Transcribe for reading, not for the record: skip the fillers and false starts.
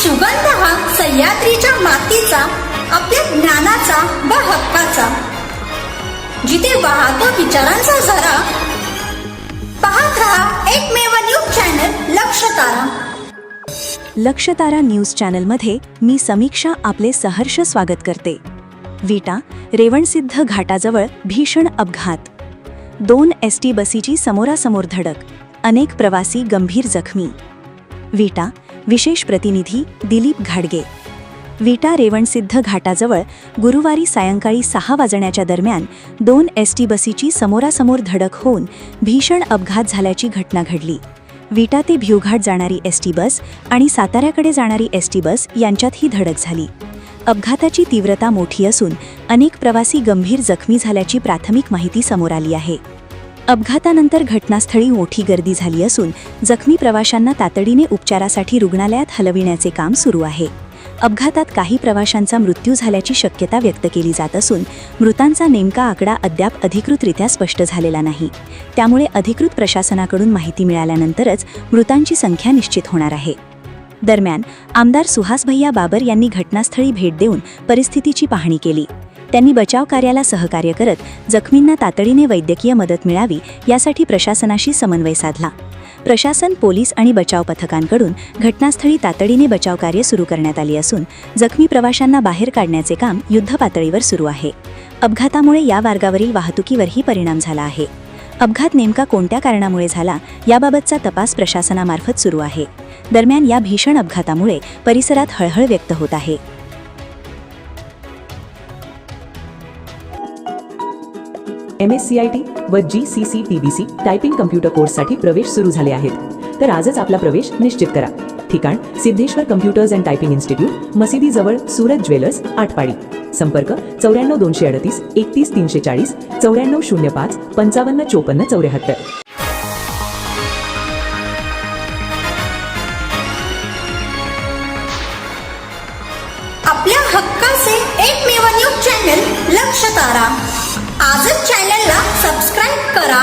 सुगंध हा सह्याद्रीच्या मातीचा, आपल्या ज्ञानाचा व हक्काचा, जिथे वाहतो विचारांचा झरा. पाहत रहा एकमेव न्यूज चॅनल लक्षतारा. लक्षतारा न्यूज चॅनलमध्ये मी समीक्षा आपले सहर्ष स्वागत करते. विटा रेवणसिद्ध घाटाजवळ भीषण अपघात. 2 एसटी बसीची समोरासमोर धडक, अनेक प्रवासी गंभीर जखमी. विटा विशेष प्रतिनिधी दिलीप घाडगे. विटा रेवणसिद्ध घाटाजवळ गुरुवारी सायंकाळी 6 वाजण्याच्या दरम्यान 2 एसटी बसीची समोरासमोर धडक होऊन भीषण अपघात झाल्याची घटना घडली. विटा ते भिवघाट जाणारी एसटी बस आणि साताऱ्याकडे जाणारी एसटी बस यांच्यात ही धडक झाली. अपघाताची तीव्रता मोठी असून अनेक प्रवासी गंभीर जखमी झाल्याची प्राथमिक माहिती समोर आली आहे. अपघातानंतर घटनास्थळी मोठी गर्दी झाली असून जखमी प्रवाशांना तातडीने उपचारासाठी रुग्णालयात हलविण्याचे काम सुरू आहे. अपघातात काही प्रवाशांचा मृत्यू झाल्याची शक्यता व्यक्त केली जात असून मृतांचा नेमका आकडा अद्याप अधिकृतरित्या स्पष्ट झालेला नाही. त्यामुळे अधिकृत प्रशासनाकडून माहिती मिळाल्यानंतरच मृतांची संख्या निश्चित होणार आहे. दरम्यान आमदार सुहास भैया बाबर यांनी घटनास्थळी भेट देऊन परिस्थितीची पाहणी केली. त्यांनी बचाव कार्याला सहकार्य करत जखमींना तातडीने वैद्यकीय मदत मिळावी यासाठी प्रशासनाशी समन्वय साधला. प्रशासन, पोलीस आणि बचाव पथकांकडून घटनास्थळी तातडीने बचाव कार्य सुरू करण्यात आले असून जखमी प्रवाशांना बाहेर काढण्याचे काम युद्धपातळीवर सुरू आहे. अपघातामुळे या मार्गावरील वाहतुकीवरही परिणाम झाला आहे. अपघात नेमका कोणत्या कारणामुळे झाला याबाबतचा तपास प्रशासनामार्फत सुरू आहे. दरम्यान या भीषण अपघातामुळे परिसरात हळहळ व्यक्त होत आहे. MSCIT व GCC-TBC टायपिंग कम्प्युटर कोर्ससाठी प्रवेश सुरू झाले आहेत. तर आजच आपला प्रवेश निश्चित करा. ठिकाण Siddheshwar computers and typing institute, मशिदी जवळ, सूरज ज्वेलर्स, आटपाडी. संपर्क 94 238 31 340, 94 05 55 54 74. आपल्या हक्काचे एकमेव न्यूज चॅनल लक्षतारा. आजच चॅनलला सबस्क्राईब करा